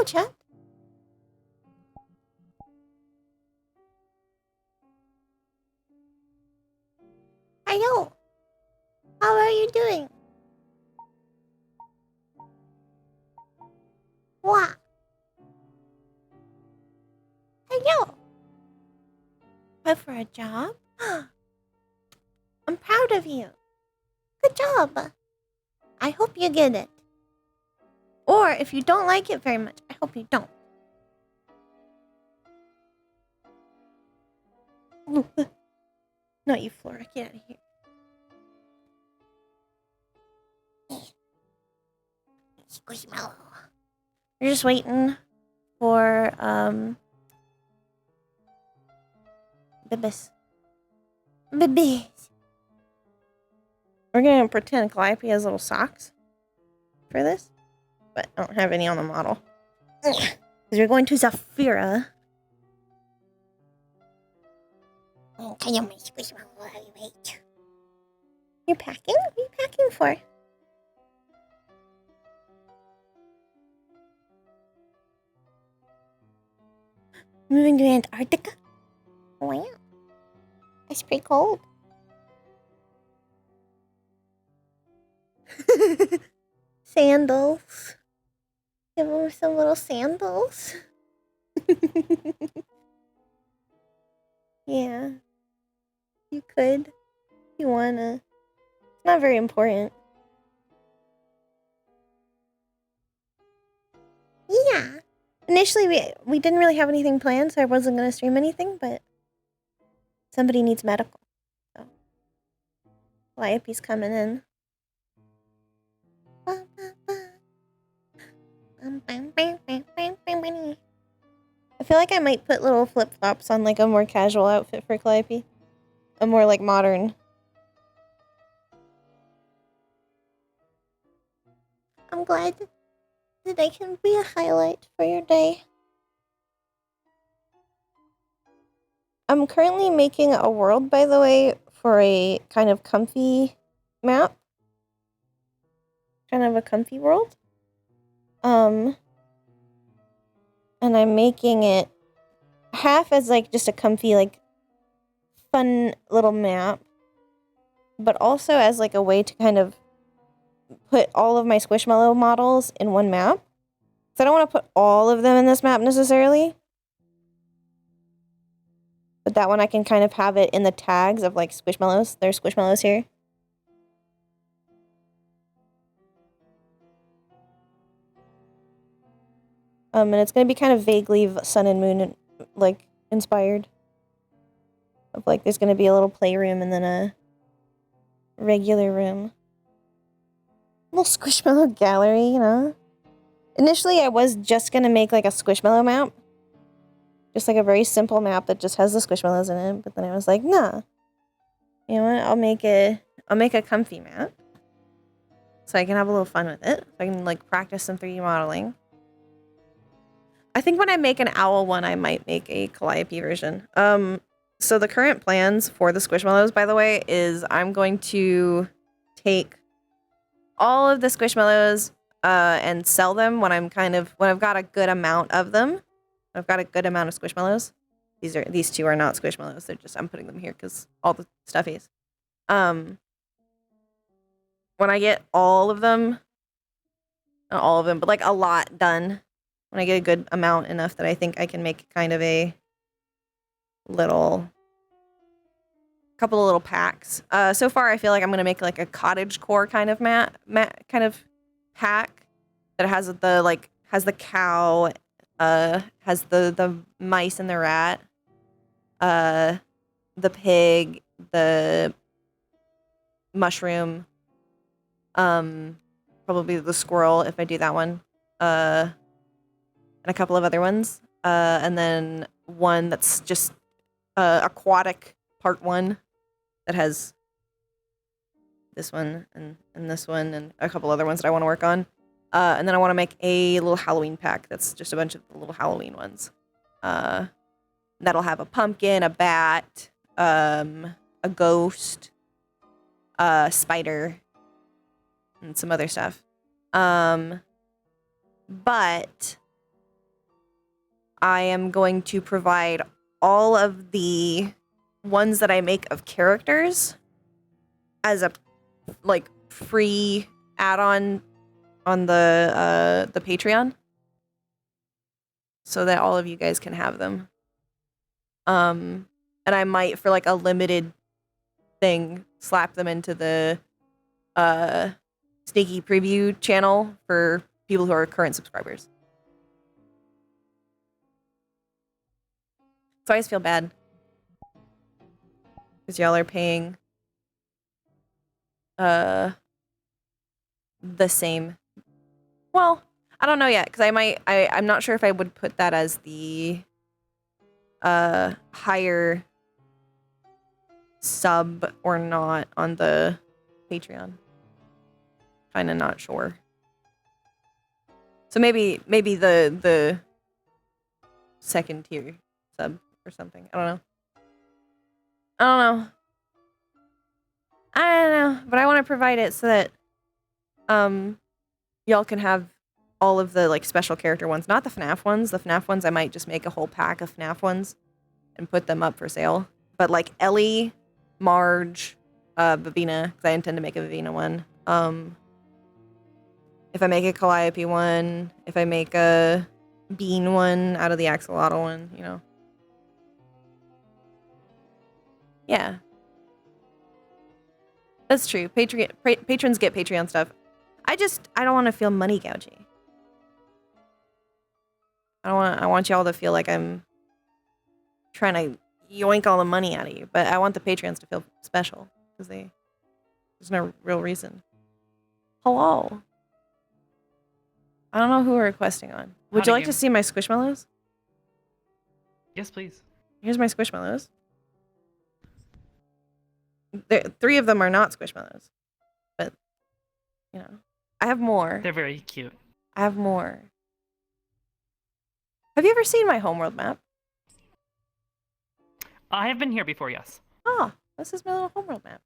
chat. Hello. How are you doing? What? Hello. But for a job? I'm proud of you. Good job. I hope you get it. Or if you don't like it very much, I hope you don't. Not you, Flora. Get out of here. Squishmallow. We're just waiting for Bibis. We're gonna pretend Calliope has little socks for this, but I don't have any on the model. Because we're going to Zafira. You're packing? What are you packing for? Moving to Antarctica? Wow. That's pretty cold. Sandals. Give him some little sandals. Yeah. You could. You wanna. It's not very important. Yeah. Initially, we didn't really have anything planned, so I wasn't going to stream anything, but somebody needs medical. So, Calliope's coming in. I feel like I might put little flip-flops on like a more casual outfit for Calliope. A more like modern. I'm glad that I can be a highlight for your day. I'm currently making a world, by the way, for a kind of comfy map. Kind of a comfy world. And I'm making it half as like just a comfy, like fun little map, but also as like a way to kind of put all of my Squishmallow models in one map. So I don't want to put all of them in this map necessarily. But that one I can kind of have it in the tags of like Squishmallows. There's Squishmallows here. And it's going to be kind of vaguely Sun and Moon like inspired. Of like there's going to be a little playroom and then a regular room. Little Squishmallow gallery, you know. Initially I was just going to make like a Squishmallow map. Just like a very simple map that just has the Squishmallows in it, but then I was like, nah. You know what? I'll make a comfy map. So I can have a little fun with it. So I can like practice some 3D modeling. I think when I make an owl one, I might make a Calliope version. So the current plans for the Squishmallows, by the way, is I'm going to take all of the Squishmallows and sell them when I've got a good amount of them. I've got a good amount of Squishmallows. These two are not Squishmallows. I'm putting them here because all the stuffies. When I get all of them, not all of them, but like a lot done. When I get a good amount, enough that I think I can make kind of a couple of little packs. So far, I feel like I'm gonna make like a cottagecore kind of kind of pack that has the cow, has the mice and the rat, the pig, the mushroom, probably the squirrel if I do that one, and a couple of other ones, and then one that's just aquatic part 1 that has this one and this one and a couple other ones that I want to work on, and then I want to make a little Halloween pack that's just a bunch of the little Halloween ones. That'll have a pumpkin, a bat, a ghost, a spider, and some other stuff. But I am going to provide all of the ones that I make of characters as a like free add-on on the Patreon, so that all of you guys can have them. And I might, for like a limited thing, slap them into the sneaky preview channel for people who are current subscribers. So I just feel bad because y'all are paying the same. Well, I don't know yet, because I'm not sure if I would put that as the higher sub or not on the Patreon. Kind of not sure. So maybe the second tier sub or something. I don't know. But I want to provide it so that y'all can have all of the like special character ones, not the FNAF ones. The FNAF ones I might just make a whole pack of FNAF ones and put them up for sale. But like Ellie, Marge, Vivina, because I intend to make a Vivina one. If I make a Calliope one, if I make a Bean one out of the Axolotl one, you know. Yeah. That's true. Patrons get Patreon stuff. I don't want to feel money gouging. I want y'all to feel like I'm trying to yoink all the money out of you, but I want the Patreons to feel special because there's no real reason. Hello. I don't know who we're requesting on. Would you like to see my Squishmallows? Yes, please. Here's my Squishmallows. 3 of them are not Squishmallows, but you know, I have more. They're very cute. I have more. Have you ever seen my homeworld map? I have been here before, yes. Oh, this is my little homeworld map.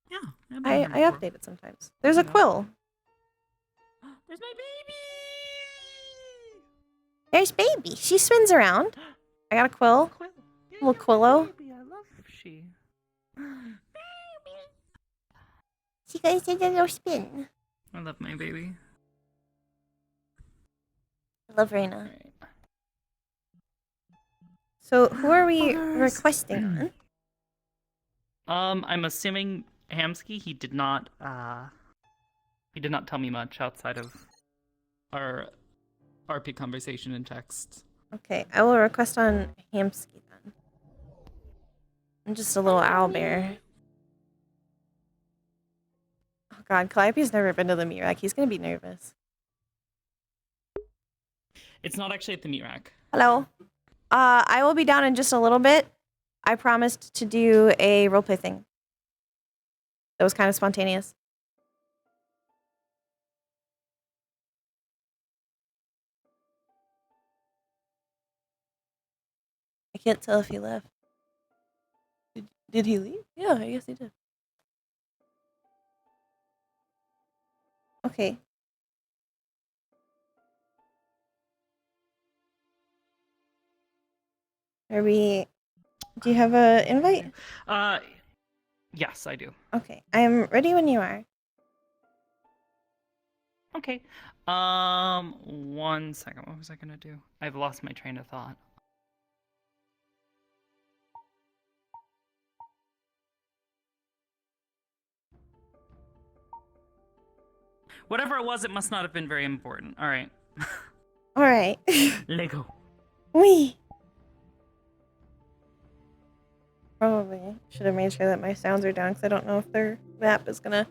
Yeah, I update it sometimes. There's a Quill. There's my baby! There's baby. She spins around. I got a Quill. Yeah, Little Quillo. Baby. I love she. She goes in a little spin. I love my baby. I love Raina. Right. So who are we requesting on? I'm assuming Hamsky. He did not tell me much outside of our RP conversation in text. Okay, I will request on Hamsky then. I'm just a little owlbear. Oh god, Calliope's never been to the meat rack. He's gonna be nervous. It's not actually at the meat rack. Hello. I will be down in just a little bit. I promised to do a roleplay thing. That was kind of spontaneous. I can't tell if he left. Did he leave? Yeah, I guess he did. Okay. Are we... Do you have an invite? Yes, I do. Okay, I am ready when you are. Okay. 1 second. What was I gonna do? I've lost my train of thought. Whatever it was, it must not have been very important. All right. All right. Lego. Wee. Probably should have made sure that my sounds are down because I don't know if their map is gonna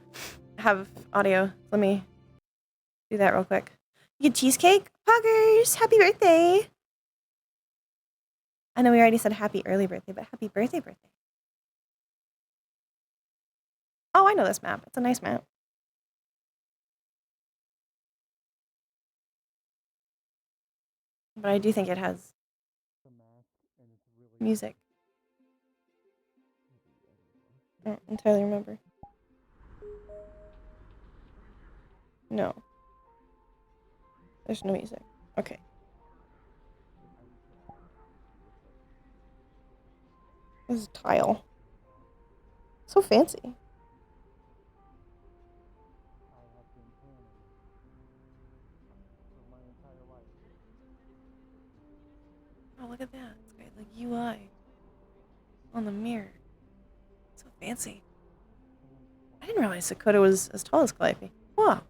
have audio. Let me do that real quick. You get cheesecake? Poggers! Happy birthday! I know we already said happy early birthday, but happy birthday. Oh, I know this map. It's a nice map. But I do think it has music. I don't entirely remember. No. There's no music. Okay. This is tile. So fancy. Oh, look at that. It's got like UI on the mirror. So fancy. I didn't realize Dakota was as tall as Calliope. Wow.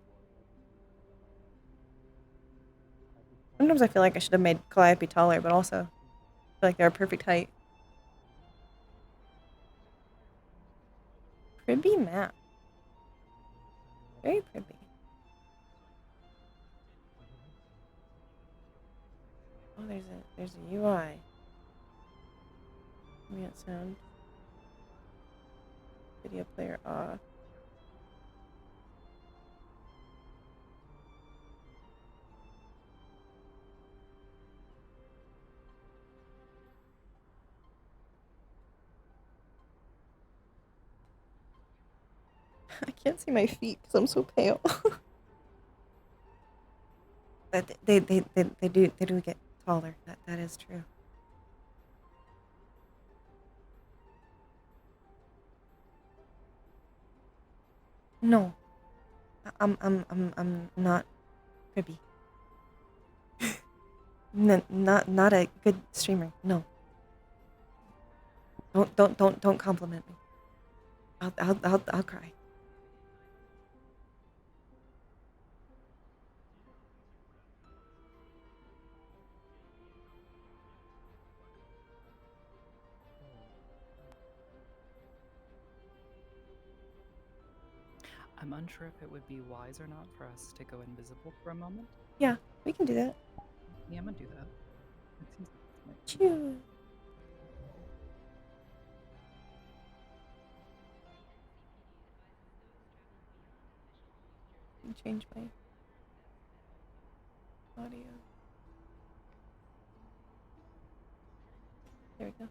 Sometimes I feel like I should have made Calliope taller, but also I feel like they're a perfect height. Pretty map. Very pretty. Oh, there's a UI. Ambient sound. Video player off. I can't see my feet because I'm so pale. But they do get taller. That is true. No, I'm not cribby. Not a good streamer. No. Don't compliment me. I'll cry. I'm unsure if it would be wise or not for us to go invisible for a moment. Yeah, we can do that. Yeah, I'm gonna do that. It seems like it's Chew. Change my audio. There we go.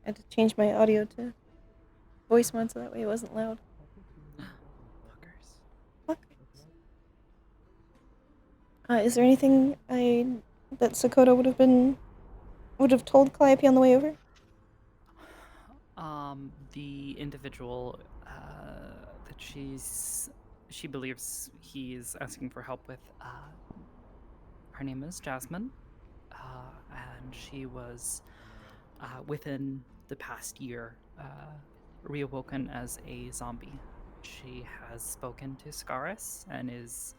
I had to change my audio to voice mode so that way it wasn't loud. fuckers. Is there anything that Sakota would have told Calliope on the way over? The individual that she believes he's asking for help with, her name is Jasmine, and she was within the past year reawoken as a zombie. She has spoken to Scaris and is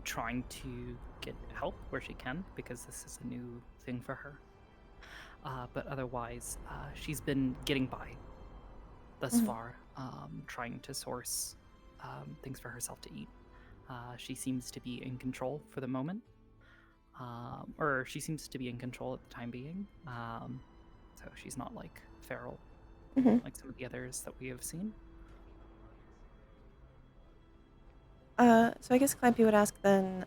trying to get help where she can because this is a new thing for her. But otherwise, she's been getting by thus far, trying to source things for herself to eat. She seems to be in control for the moment, or she seems to be in control at the time being. So she's not like feral like some of the others that we have seen. So I guess Calliope would ask then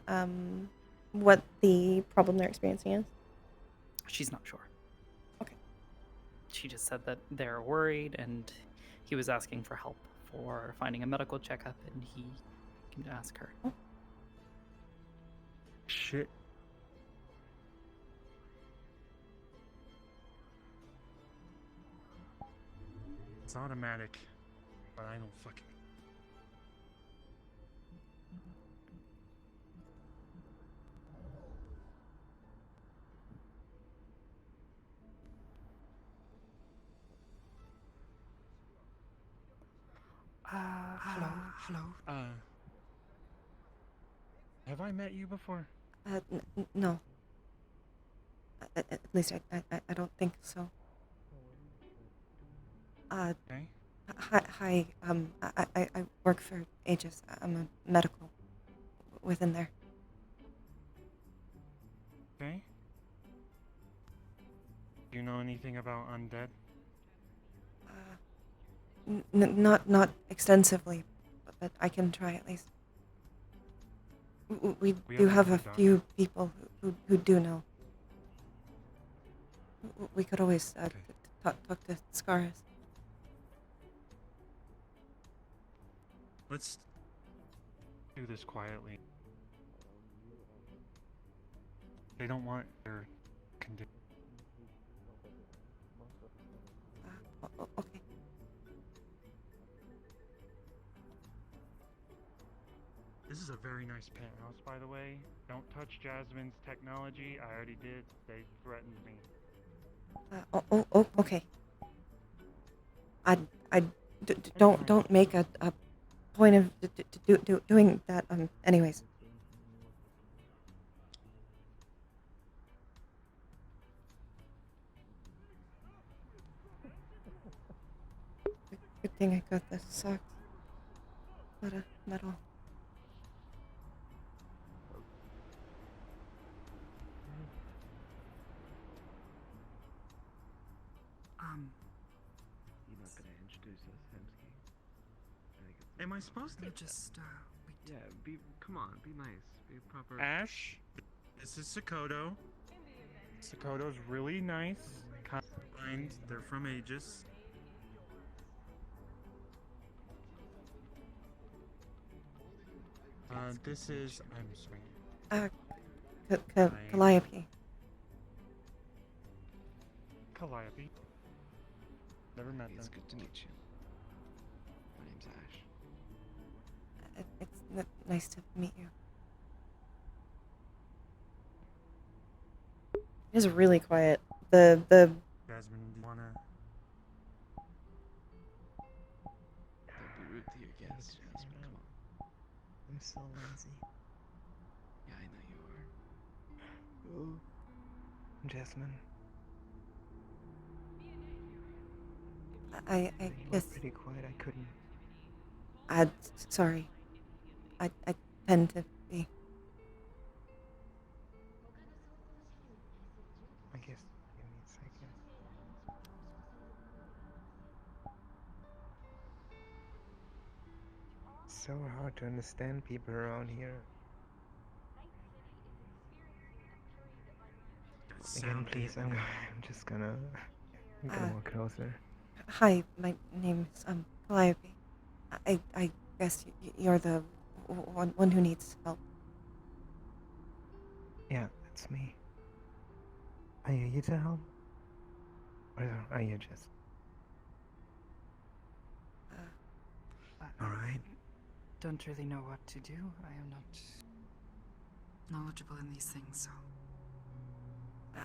what the problem they're experiencing is. She's not sure. Okay. She just said that they're worried, and he was asking for help for finding a medical checkup, and he came to ask her. Oh. Shit. It's automatic, but I don't fucking... Hello. Have I met you before? No. At least I don't think so. Okay. Hi. I work for Aegis. I'm a medical within there. Okay. Do you know anything about undead? Not extensively, but I can try at least. We do have a few people who do know. We could always talk to Scaris. Let's do this quietly. They don't want their condition. is a very nice penthouse, by the way. Don't touch Jasmine's technology. I already did. They threatened me. Okay. Don't make a point of doing that. Anyways. Good thing I got the socks. Not a metal. You're not gonna introduce us, Hemsky. I think it's Am I supposed to? Just wait. yeah, come on, be nice. Be proper. Ash, this is Sakoto. Sakoto's really nice. Kind. They're from Aegis. This is. I'm sorry. Calliope. Calliope. Never met It's them. good to meet you. My name's Ash. It's nice to meet you. It is really quiet. The Jasmine, do you wanna? Don't be rude to your guests, Jasmine. Come on. I'm so lazy. Yeah, I know you are. Oh. Jasmine, I you guess were pretty quiet. I couldn't. sorry. I tend to be. I guess give me a second. So hard to understand people around here. Again, please. I'm just gonna. I'm gonna walk closer. Hi, my name's Calliope. I guess you're the one who needs help. Yeah, that's me. Are you here to help? Or are you just... Alright. Don't really know what to do. I am not knowledgeable in these things, so.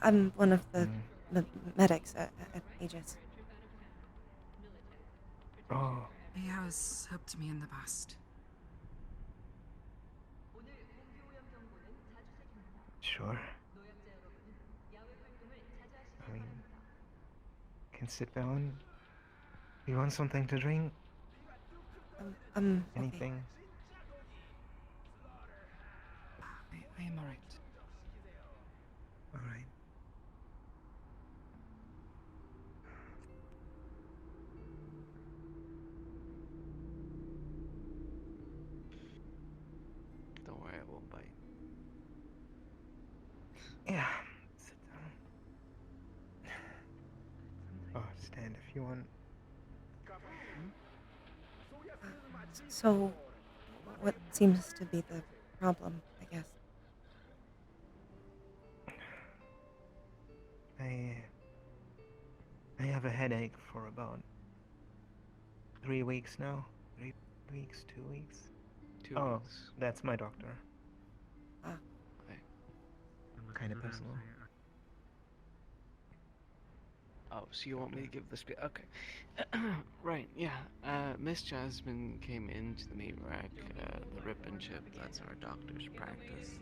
I'm one of the medics at Aegis. Oh, He has helped me in the past. sure. I mean, can sit down. You want something to drink? Okay. Anything? I am alright. Alright. Don't worry, I won't bite. Yeah, sit down. Oh, stand if you want. So, what seems to be the problem, I guess? I have a headache for about 3 weeks now. 3 weeks, 2 weeks. 2 Oh, weeks. that's my doctor. Okay. Kinda personal. Oh, so you want me to give the speech? Okay. Right, yeah. Miss Jasmine came into the meat rack, the Rip and Chip, that's our doctor's practice,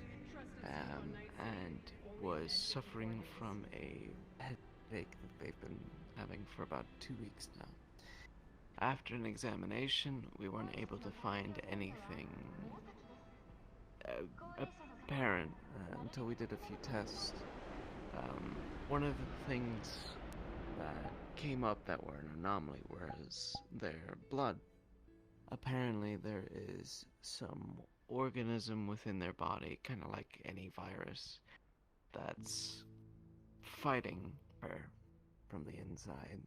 and was suffering from a headache that they've been having for about 2 weeks now. After an examination, we weren't able to find anything apparent until we did a few tests. One of the things that came up that were an anomaly was their blood. Apparently there is some organism within their body, kind of like any virus, that's fighting her from the inside.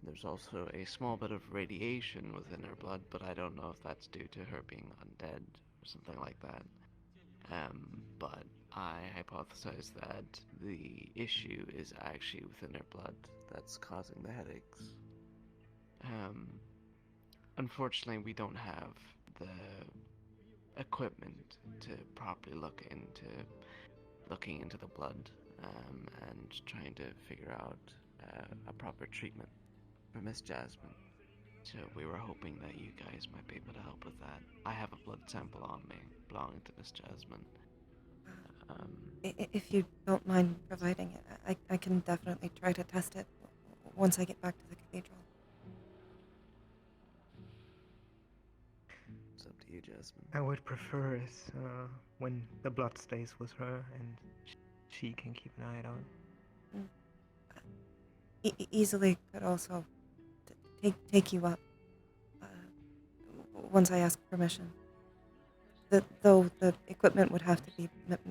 There's also a small bit of radiation within her blood, but I don't know if that's due to her being undead or something like that. But I hypothesize that the issue is actually within her blood that's causing the headaches. Unfortunately, we don't have the equipment to properly looking into the blood, and trying to figure out a proper treatment for Miss Jasmine. So we were hoping that you guys might be able to help with that. I have a blood sample on me belonging to Miss Jasmine. If you don't mind providing it, I can definitely try to test it once I get back to the cathedral. It's up to you, Jasmine. I would prefer is when the blood stays with her and she can keep an eye out. Easily could also take you up once I ask permission. Though the equipment would have to be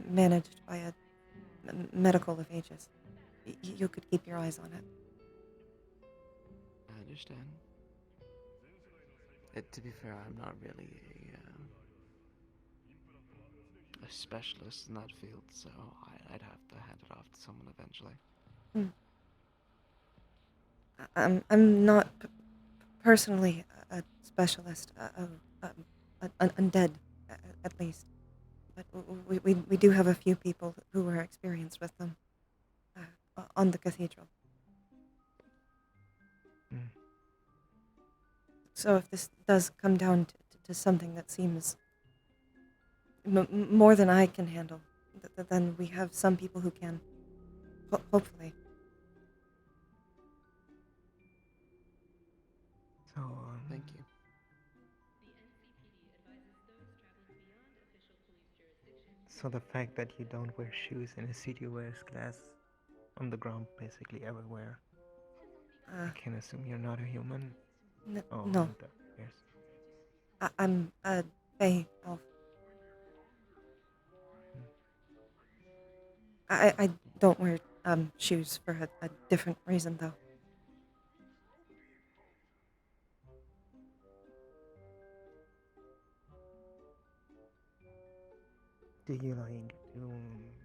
managed by a medical of ages. You could keep your eyes on it. I understand. To be fair, I'm not really a specialist in that field, so I'd have to hand it off to someone eventually. I'm not personally a specialist of undead, at least. But we do have a few people who are experienced with them on the cathedral. So if this does come down to something that seems more than I can handle, then we have some people who can. Hopefully. So, Thank you. So the fact that you don't wear shoes in a city wears glass on the ground basically everywhere. I can assume you're not a human. No. Yes. I'm a Fey elf. I don't wear shoes for a different reason, though. Do you like do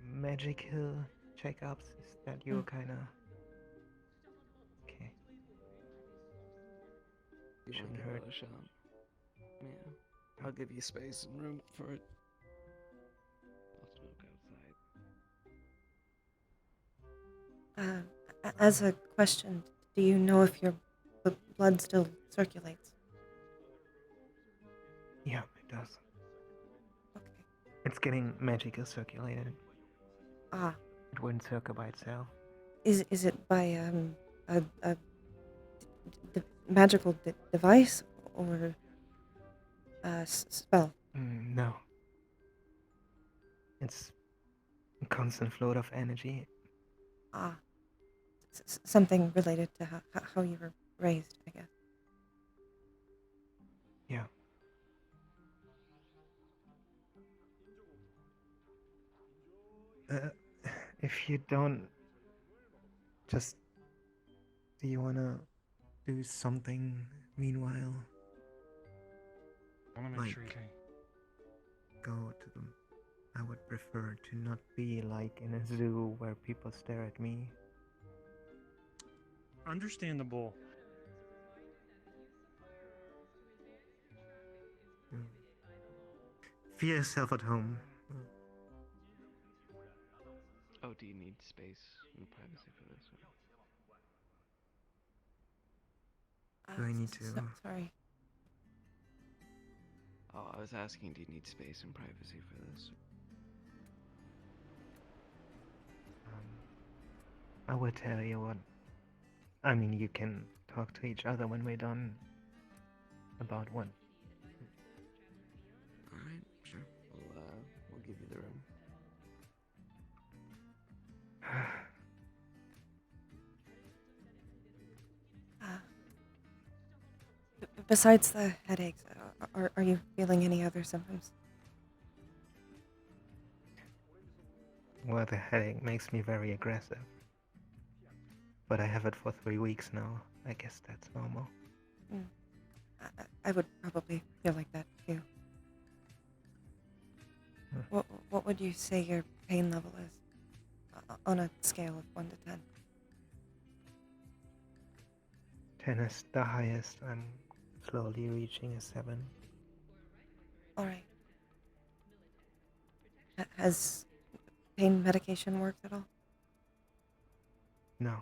magical checkups? Is that your kind of? Okay. You want Shouldn't to give hurt. it a shot? Yeah. I'll give you space and room for it. I'll smoke outside. As a question, do you know if your blood still circulates? Yeah, it does. Okay. It's getting magical circulated. Ah. It wouldn't circle by itself. Is it by a magical device or a spell? No. It's a constant flow of energy. Ah. Something related to how you were raised, I guess. Yeah. If you don't, just do you wanna do something meanwhile? I want to make sure. Okay. Go to them. I would prefer to not be like in a zoo where people stare at me. Understandable. Feel yourself at home. Oh, do you need space and privacy for this one? Do I need to? Sorry. Oh, I was asking, do you need space and privacy for this? I will tell you what. I mean, you can talk to each other when we're done. About what? Alright, sure. We'll give you the room. Besides the headaches, are you feeling any other symptoms? Well, the headache makes me very aggressive. But I have it for 3 weeks now. I guess that's normal. I would probably feel like that too. What would you say your pain level is on a scale of 1 to 10? 10 is the highest. I'm slowly reaching a 7. All right. Has pain medication worked at all? No.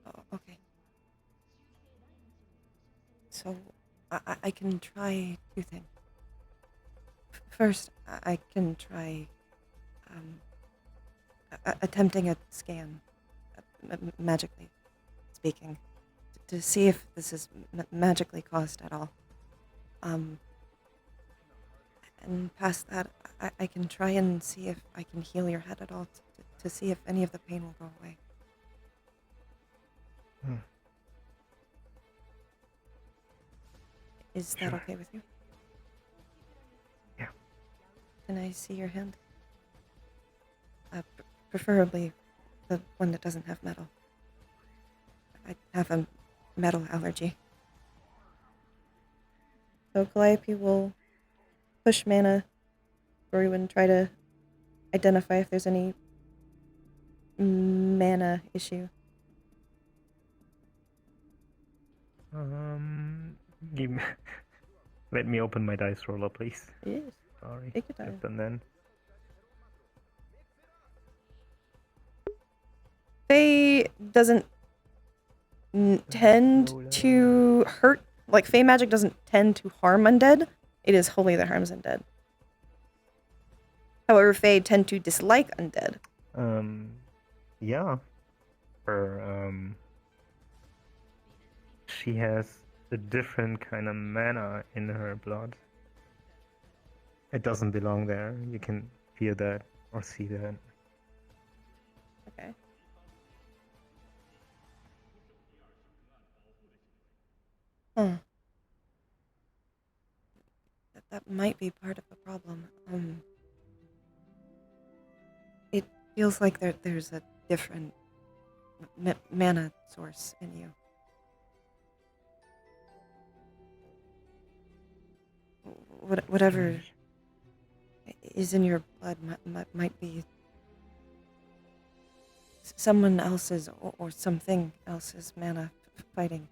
Oh, okay. So I can try two things. First, I can try attempting a scan, magically speaking, to see if this is magically caused at all. And past that, I can try and see if I can heal your head at all to see if any of the pain will go away. Hmm. Is that Sure. okay with you? Yeah. Can I see your hand? Preferably the one that doesn't have metal. I have a metal allergy. So Calliope will push mana through and try to identify if there's any mana issue. Give me Let me open my dice roller, please. Yes. Sorry. Take your time. Just and then. Fae doesn't tend to hurt. Like, Fae magic doesn't tend to harm undead. It is holy that harms undead. However, Fae tend to dislike undead. Yeah. She has a different kind of mana in her blood. It doesn't belong there. You can feel that or see that. Okay. Huh. That might be part of the problem. It feels like there's a different mana source in you. Whatever is in your blood might be someone else's or something else's mana fighting.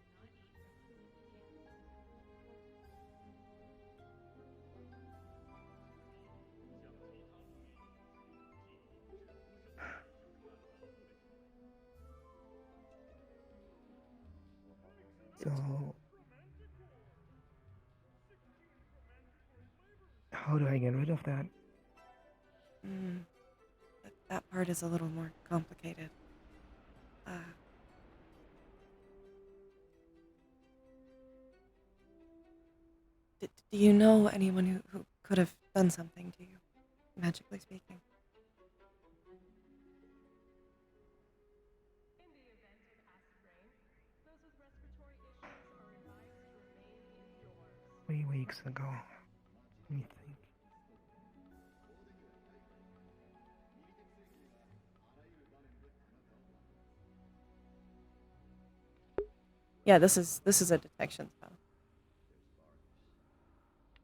So, how do I get rid of that? That part is a little more complicated. Do you know anyone who could have done something to you, magically speaking? Three weeks ago. Let me think. Yeah, this is a detection spell.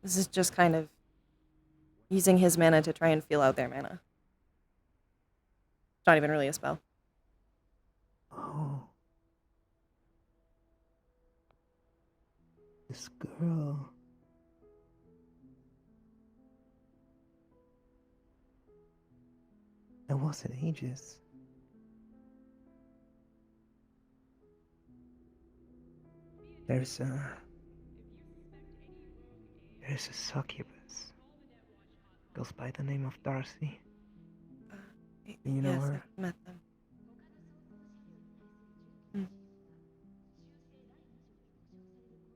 This is just kind of using his mana to try and feel out their mana. It's not even really a spell. Oh. This girl. That wasn't ages. There's a succubus. Goes by the name of Darcy. Do you know Yes, her? I've met them.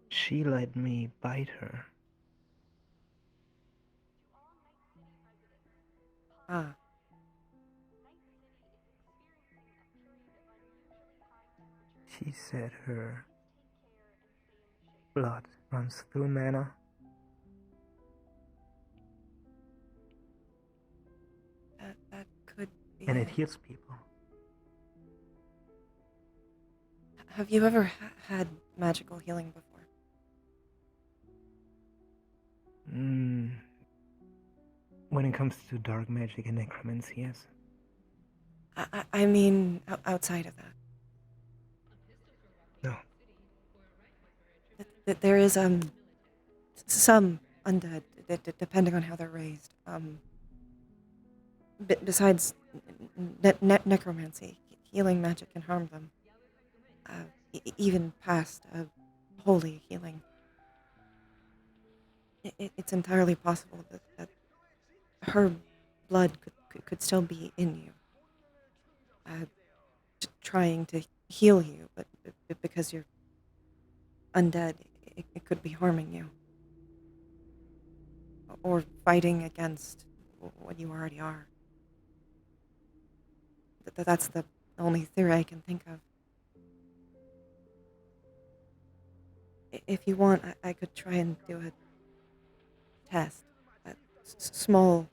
She let me bite her. Ah. She said her blood runs through mana. That could be And it heals people. Have you ever had magical healing before? When it comes to dark magic and necromancy, yes. I mean, outside of that. No. There is some undead, depending on how they're raised, Besides necromancy, healing magic can harm them. Even past holy healing. It's entirely possible that her blood could still be in you, trying to heal you, but because you're undead, it could be harming you. Or fighting against what you already are. That's the only theory I can think of. If you want, I could try and do a test, a small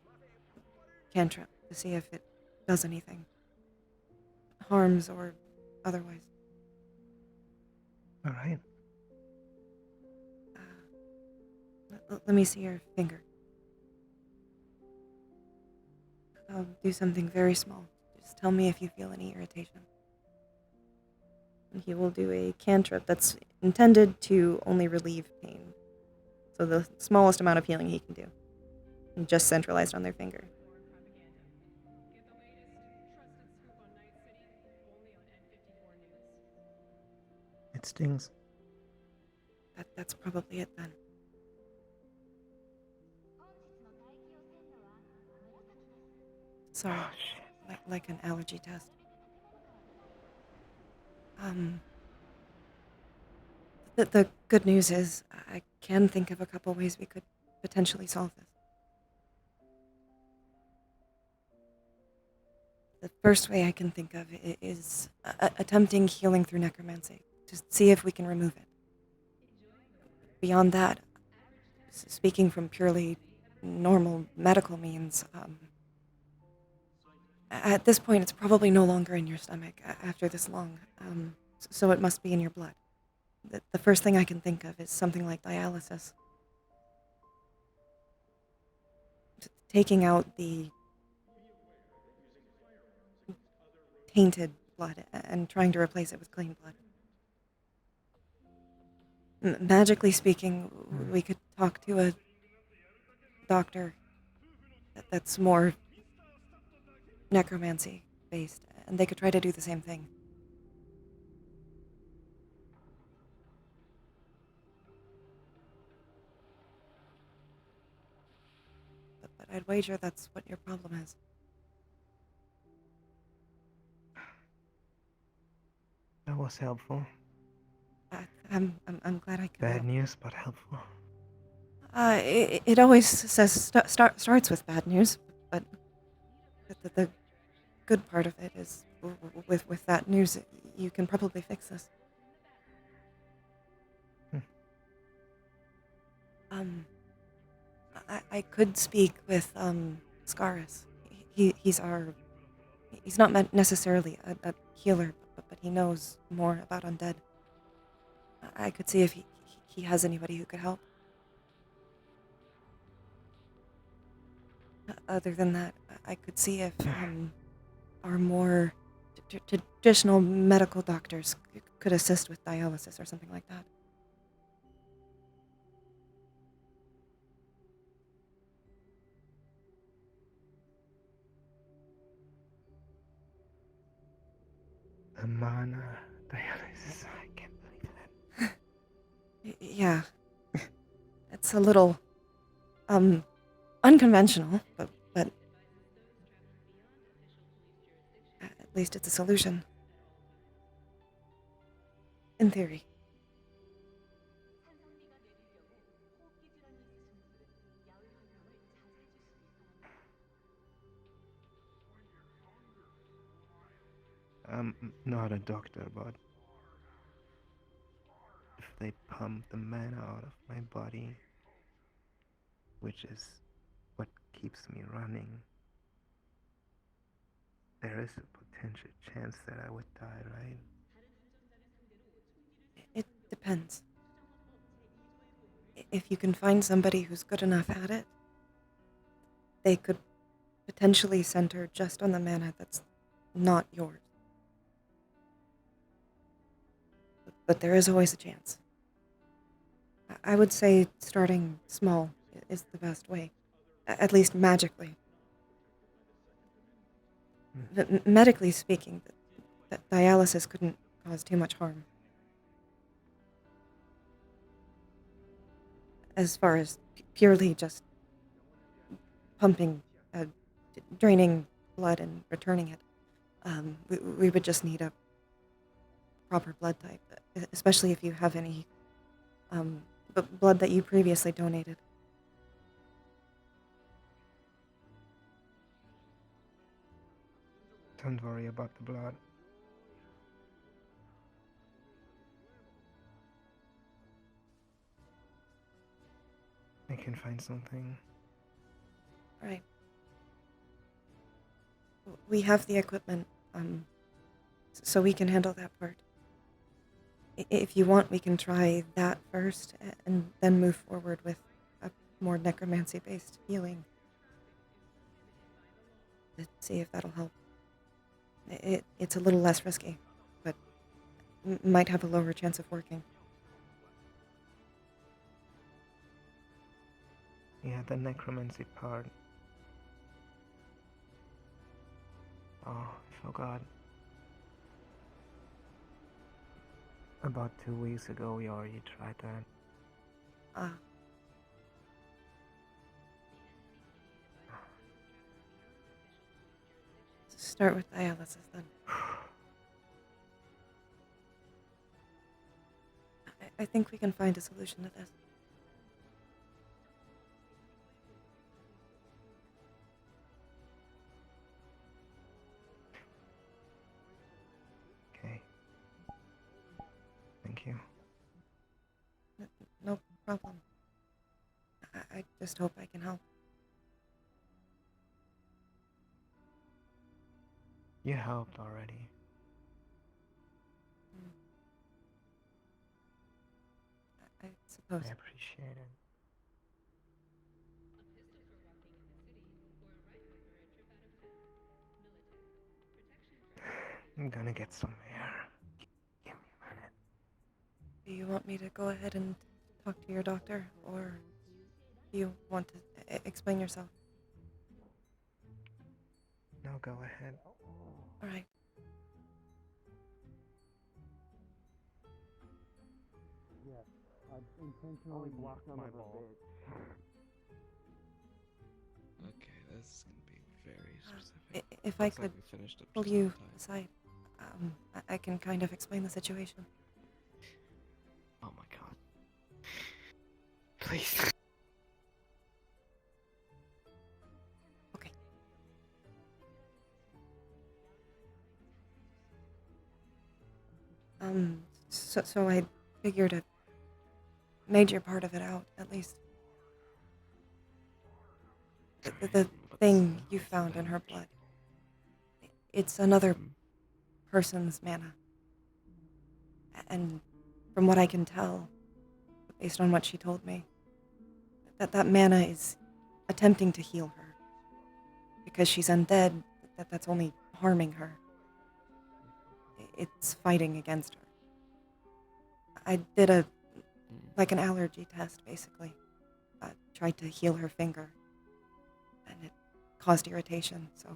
cantrip, to see if it does anything. Harms or otherwise. All right. Let me see your finger. I'll do something very small. Just tell me if you feel any irritation. And he will do a cantrip that's intended to only relieve pain. So the smallest amount of healing he can do. And just centralized on their finger. It stings. That's probably it then. Sorry, Oh, shit. like an allergy test. The good news is I can think of a couple ways we could potentially solve this. The first way I can think of is attempting healing through necromancy, to see if we can remove it. Beyond that, speaking from purely normal medical means, at this point it's probably no longer in your stomach after this long, so it must be in your blood. The first thing I can think of is something like dialysis. Taking out the tainted blood and trying to replace it with clean blood. Magically speaking, we could talk to a doctor that's more necromancy based, and they could try to do the same thing. But I'd wager that's what your problem is. That was helpful. I'm glad I could Bad help. news, but helpful. It always says starts with bad news, but the good part of it is with that news, you can probably fix this. I could speak with Scaris. He's not necessarily a healer, but he knows more about undead. I could see if he has anybody who could help. Other than that, I could see if our more traditional medical doctors could assist with dialysis or something like that. The mana dialysis. I can't believe that. Yeah. It's a little unconventional, but at least it's a solution. In theory. I'm not a doctor, but if they pump the mana out of my body, which is what keeps me running, there is a potential chance that I would die, right? It depends. If you can find somebody who's good enough at it, they could potentially center just on the mana that's not yours. But there is always a chance. I would say starting small is the best way, at least magically. Medically speaking, that dialysis couldn't cause too much harm. As far as purely just pumping, draining blood and returning it, we would just need a proper blood type, especially if you have any blood that you previously donated. Don't worry about the blood. I can find something. Right. We have the equipment, so we can handle that part. If you want, we can try that first, and then move forward with a more necromancy-based healing. To see if that'll help. It's a little less risky, but might have a lower chance of working. Yeah, the necromancy part. Oh, I forgot. About 2 weeks ago, we already tried that. Ah. Start with dialysis then. I think we can find a solution to this. Okay. Thank you. No problem. I just hope I can help. You helped already. I suppose. I appreciate it. I'm gonna get some air. Give me a minute. Do you want me to go ahead and talk to your doctor, or do you want to explain yourself? No, go ahead. All right. Yes, I've intentionally blocked my ball. Okay, this is gonna be very specific. If I Looks like could we finished up pull just in you time. aside, I can kind of explain the situation. Oh my god. Please. Okay. So I figured a major part of it out, at least. The thing you found in her blood. It's another person's mana. And from what I can tell, based on what she told me, that mana is attempting to heal her. Because she's undead, that's only harming her. It's fighting against her. I did an allergy test, basically. Tried to heal her finger. And it caused irritation, so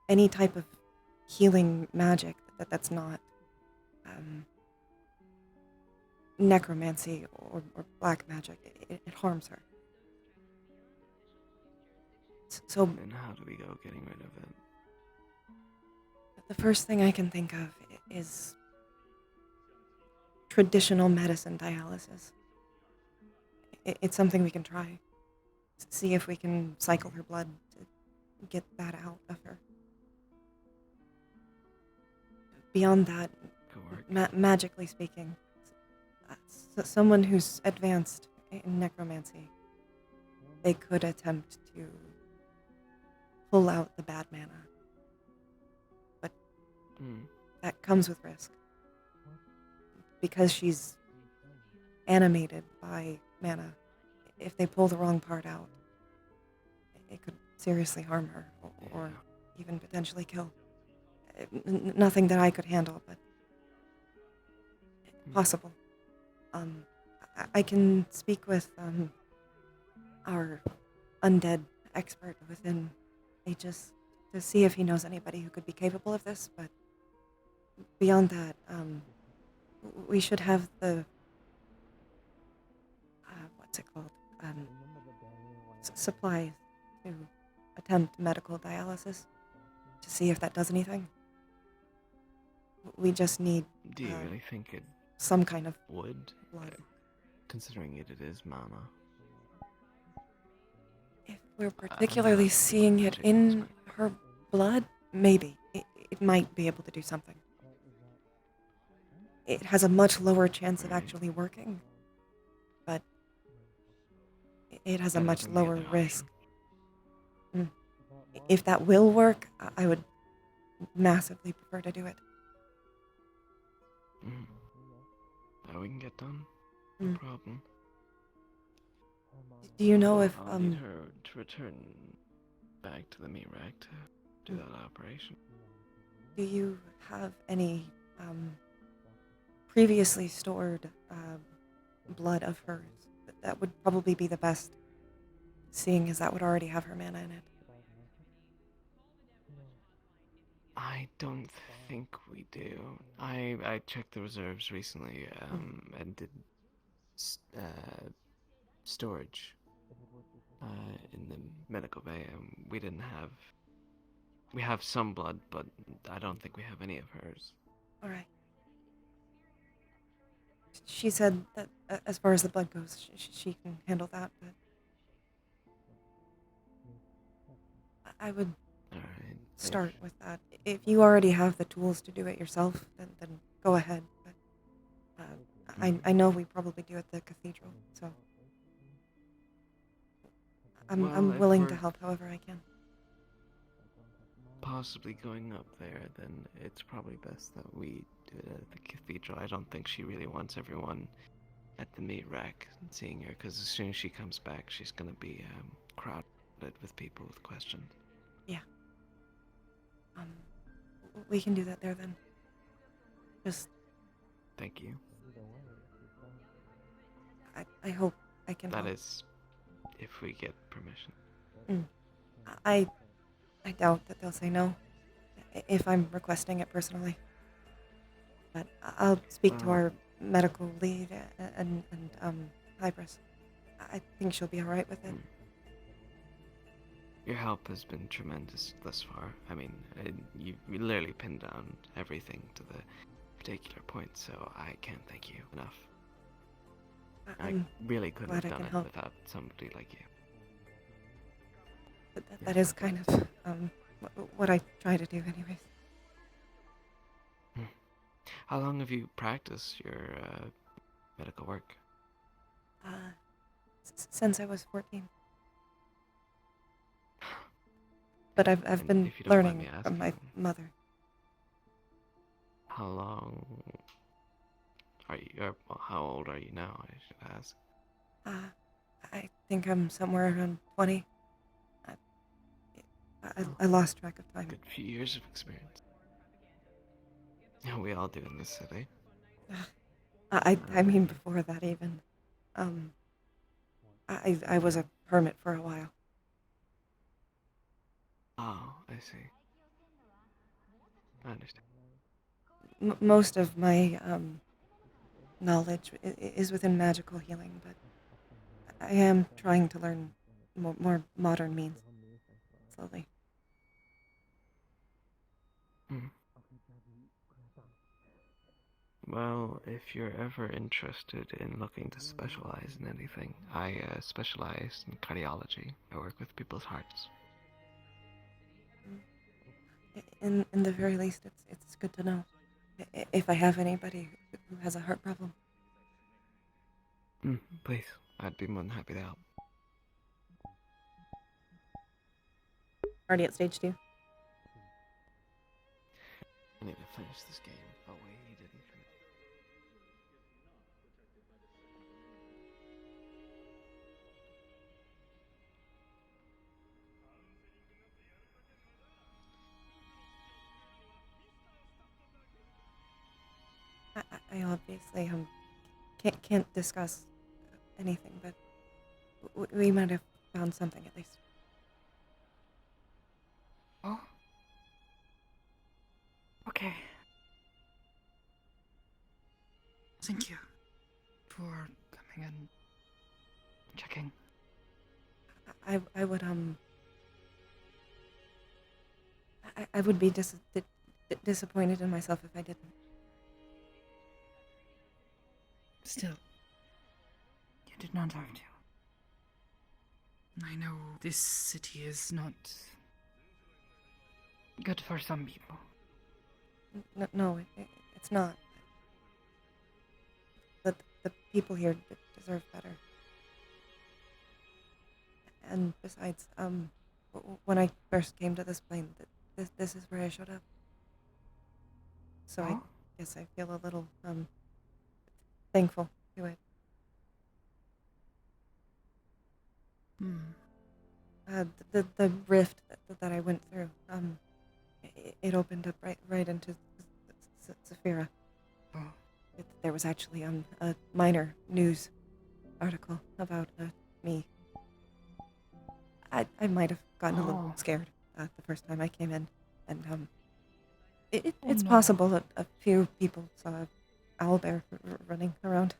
any type of healing magic that's not necromancy or black magic, it harms her. So And how do we go getting rid of it? the first thing I can think of is traditional medicine dialysis. It's something we can try. See if we can cycle her blood to get that out of her. Beyond that, magically speaking, someone who's advanced in necromancy, they could attempt to pull out the bad mana. But that comes with risk. Because she's animated by mana, if they pull the wrong part out, it could seriously harm her, or even potentially kill. Nothing that I could handle, but possible. I can speak with our undead expert within Aegis to see if he knows anybody who could be capable of this, but beyond that, we should have the what's it called? Supplies to attempt medical dialysis to see if that does anything. We just need Do you really think it some kind of would? blood. Considering it is mana. If we're I'm particularly not seeing it particularly in smart. her blood, maybe. It might be able to do something. It has a much lower chance of Right. actually working, but it has a Better much than the lower other risk. option. If that will work, I would massively prefer to do it. That we can get done. Mm. No problem. Do you know if I'll need her to return back to the meat rack to do that operation. do you have any previously stored blood of hers? That would probably be the best, seeing as that would already have her mana in it. I don't think we do. I checked the reserves recently and did storage in the medical bay, and we didn't have. We have some blood, but I don't think we have any of hers. All right. She said that as far as the blood goes, she can handle that, but I would Alright. start with that. If you already have the tools to do it yourself, then go ahead. But I know we probably do at the cathedral, so I'm Well, if willing to we're help however I can. possibly going up there, then it's probably best that we do it at the cathedral. I don't think she really wants everyone at the meat rack seeing her, because as soon as she comes back, she's going to be crowded with people with questions. Yeah. We can do that there then. Just Thank you. I hope I can That help. is, if we get permission. I doubt that they'll say no if I'm requesting it personally. But I'll speak to Well- our medical lead and Hybris. I think she'll be all right with it. Your help has been tremendous thus far. I mean, you literally pinned down everything to the particular point, so I can't thank you enough. I I'm really couldn't have glad I done can it help. without somebody like you. But that is kind of what I try to do anyways. How long have you practiced your medical work? Since I was 14. But I've And been if you don't mind learning me from my asking- mother. How long are you? Well, how old are you now? I should ask. I think I'm somewhere around 20. I lost track of time. Good few years of experience. Yeah, we all do in this city. I mean before that even. I was a hermit for a while. Oh, I see. I understand. Most of my knowledge is within magical healing, but I am trying to learn more modern means slowly. Well, if you're ever interested in looking to specialize in anything, I specialize in cardiology. I work with people's hearts. In the very least, it's good to know if I have anybody who has a heart problem. Please, I'd be more than happy to help. Already at stage 2. I need to finish this game. Oh wait, he didn't finish. I obviously can't discuss anything, but we might have found something at least. Oh, thank you for coming and checking. I would I would be disappointed in myself if I didn't. Still, you did not have to. I know this city is not good for some people. No, it's not. The people here deserve better. And besides, when I first came to this plane, this is where I showed up. So I Oh? guess I feel a little thankful to it. The rift that I went through, it opened up right into Saphira. Oh. There was actually a minor news article about me. I might have gotten a little scared the first time I came in, and it's possible that a few people saw owlbear running around.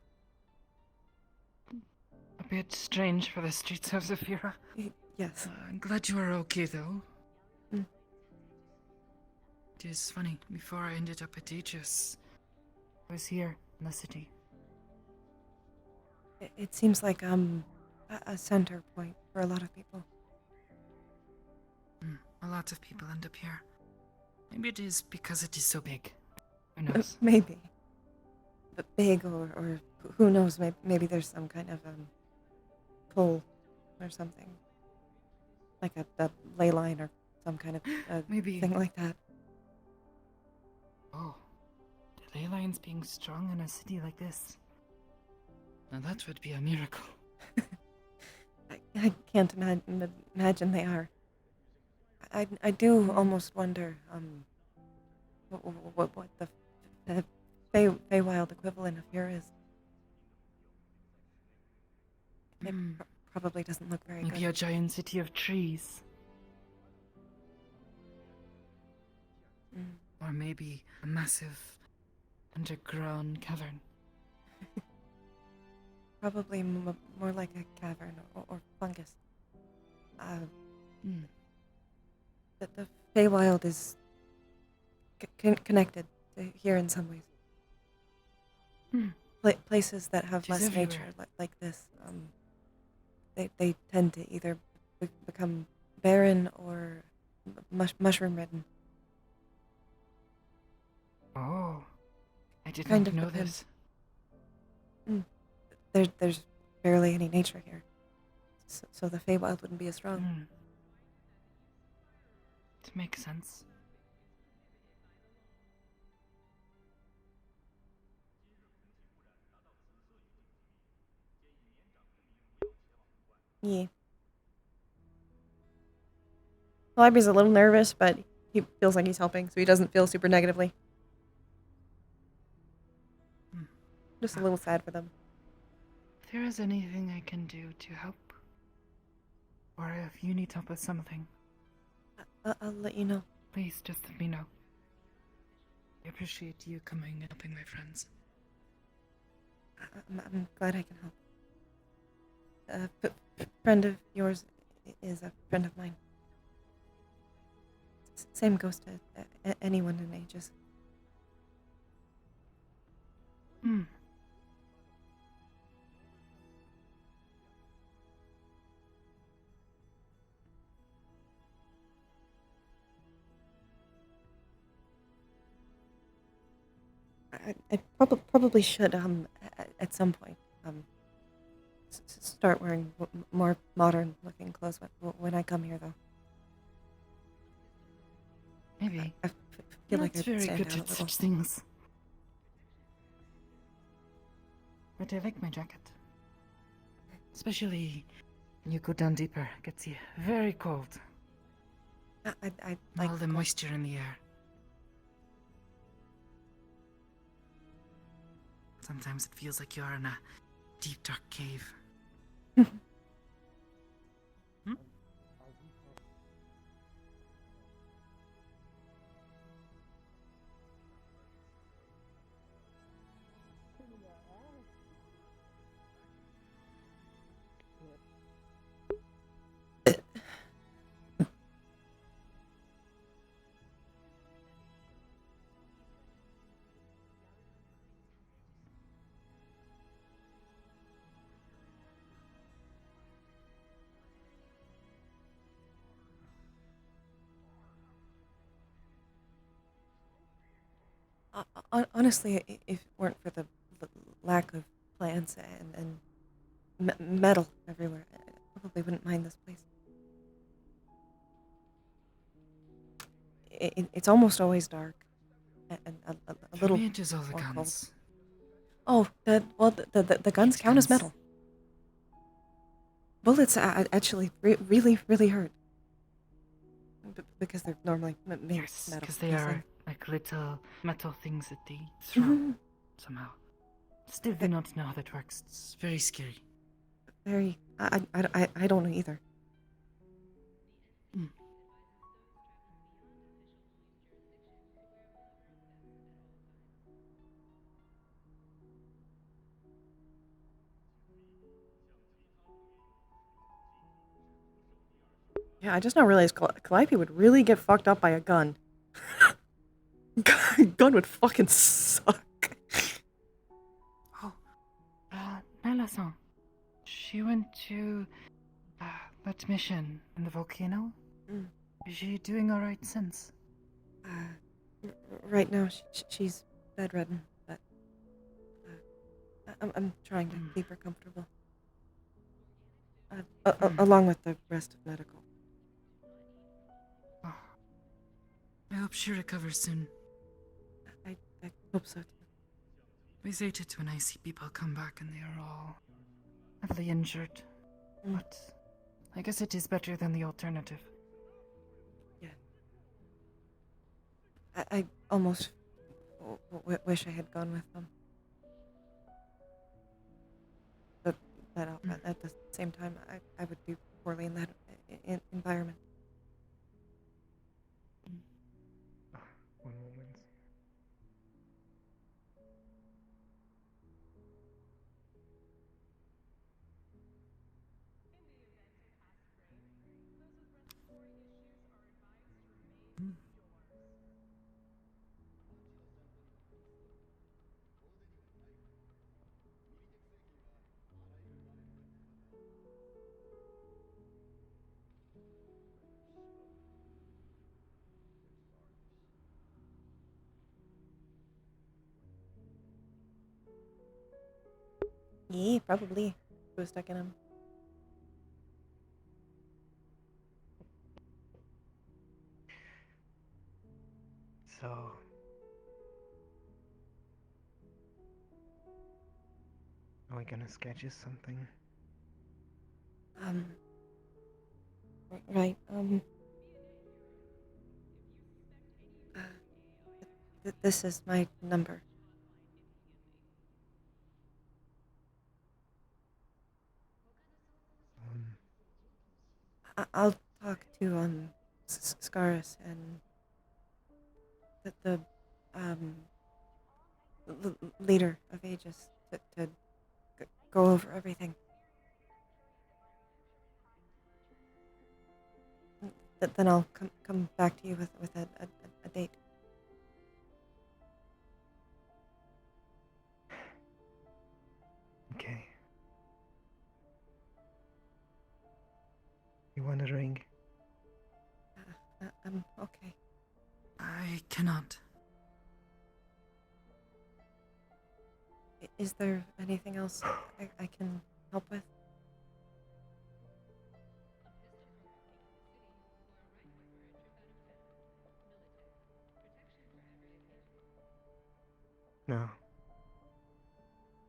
A bit strange for the streets of Zafira. Yes. I'm glad you are okay, though. Mm. It is funny. Before I ended up at Aegis, I was here in the city. It seems like a center point for a lot of people. A lot of people end up here. Maybe it is because it is so big. Who knows? Maybe. But big or who knows, maybe there's some kind of pull or something. Like a ley line or some kind of Maybe. thing like that. Oh, the ley lines being strong in a city like this. Now that would be a miracle. I can't imagine they are. I do almost wonder what the Feywild equivalent of here is. It probably doesn't look very Maybe good. a giant city of trees. Or maybe a massive underground cavern. Probably more like a cavern or fungus. The Feywild is connected to here in some ways. Places that have It is less nature everywhere. like this, they tend to either become barren or mushroom ridden. Oh, I did Kind not of know depends. this. There's barely any nature here, so the Feywild wouldn't be as strong. It makes sense. Yeah. The library's a little nervous, but he feels like he's helping, so he doesn't feel super negatively. Just a little sad for them. If there is anything I can do to help, or if you need help with something, I'll let you know. please just let me know. I appreciate you coming and helping my friends. I'm glad I can help. A friend of yours is a friend of mine. Same goes to anyone in Aegis. I probably should at some point start wearing more modern looking clothes when I come here, though. Maybe. I feel Not like I very stand good out a at little. such things. But I like my jacket. Especially when you go down deeper. It gets you very cold. I like All the moisture in the air. Sometimes it feels like you're in a deep, dark cave. Honestly, if it weren't for the lack of plants and metal everywhere, I probably wouldn't mind this place. It's almost always dark and a For little me, it is all the more cold. guns. Oh, the guns count as metal. Bullets actually really, really hurt. Because they're normally made of Yes, metal. because they you are see. like little metal things that they throw Mhm. somehow. Still do not know how that works. It's very scary. Very. I don't know either. Hmm. Yeah, I just now realized Calliope would really get fucked up by a gun. Gun would fucking suck. Oh, Nala-san. She went to that mission in the volcano. Mm. Is she doing all right since? Right now she's bedridden, but I'm trying to keep her comfortable. Along with the rest of medical. Oh. I hope she recovers soon. I hope so too. We hate it when I see people come back and they are all heavily injured. Mm. But I guess it is better than the alternative. Yeah. I almost wish I had gone with them. But at the same time, I would do poorly in that environment. One moment. Yeah, probably. It was stuck in him. So, are we gonna sketch you something? Right. This is my number. I'll talk to Scaris and the leader of Aegis to go over everything. Then I'll come back to you with a date. Okay. You want a ring? Okay. I cannot. Is there anything else I can help with? No.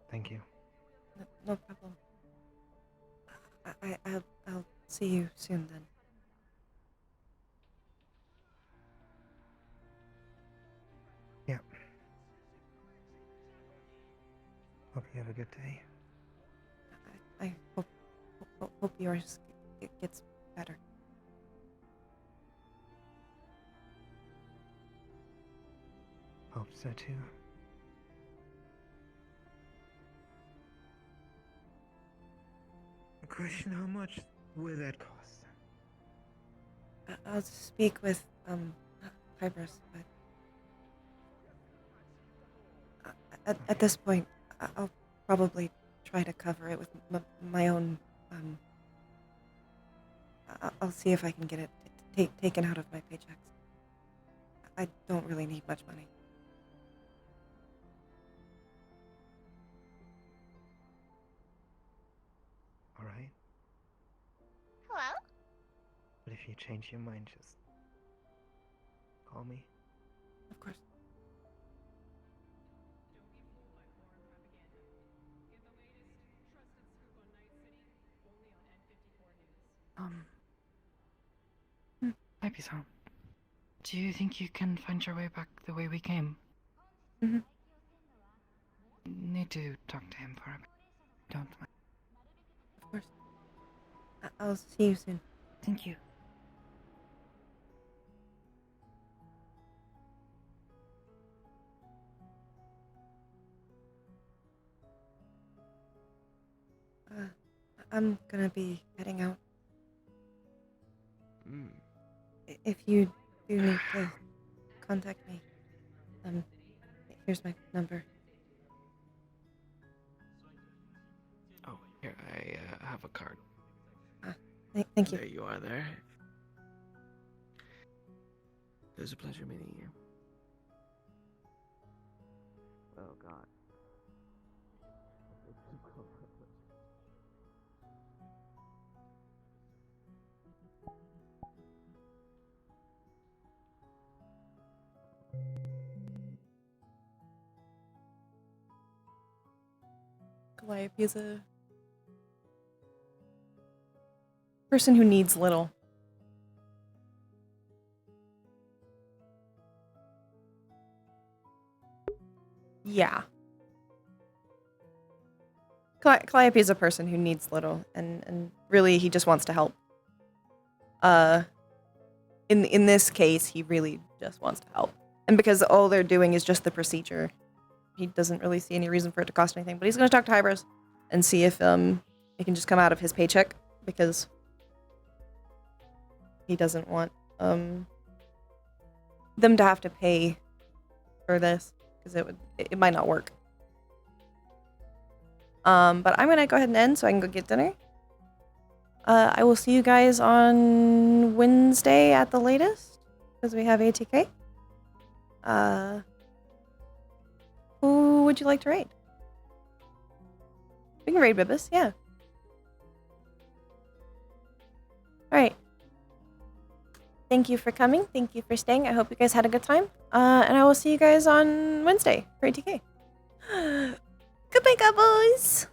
Thank you. No problem. I'll see you soon then. Yeah. Hope you have a good day. I hope yours gets better. Hope so too. A question: how much will that cost? I'll speak with Hybris, but at this point, I'll probably try to cover it with my own. I'll see if I can get it taken out of my paychecks. I don't really need much money. if you change your mind, just call me. Of course. Maybe so. Do you think you can find your way back the way we came? Mm-hmm. Need to talk to him for a bit. Don't mind. Of course. I'll see you soon. Thank you. I'm gonna be heading out. Mm. If you do need to contact me, here's my number. Oh, here, I have a card. Thank you. There you are there. It was a pleasure meeting you. Oh, God. Calliope is a person who needs little. Yeah. Calliope is a person who needs little, and really he just wants to help. In this case, he really just wants to help. And because all they're doing is just the procedure, he doesn't really see any reason for it to cost anything. But he's going to talk to Hybros and see if it can just come out of his paycheck, because he doesn't want them to have to pay for this, because it might not work. But I'm gonna go ahead and end so I can go get dinner. I will see you guys on Wednesday at the latest, because we have ATK. Who would you like to raid? We can raid Bibis, yeah. Alright. Thank you for coming. Thank you for staying. I hope you guys had a good time. And I will see you guys on Wednesday for ATK. Goodbye, guys.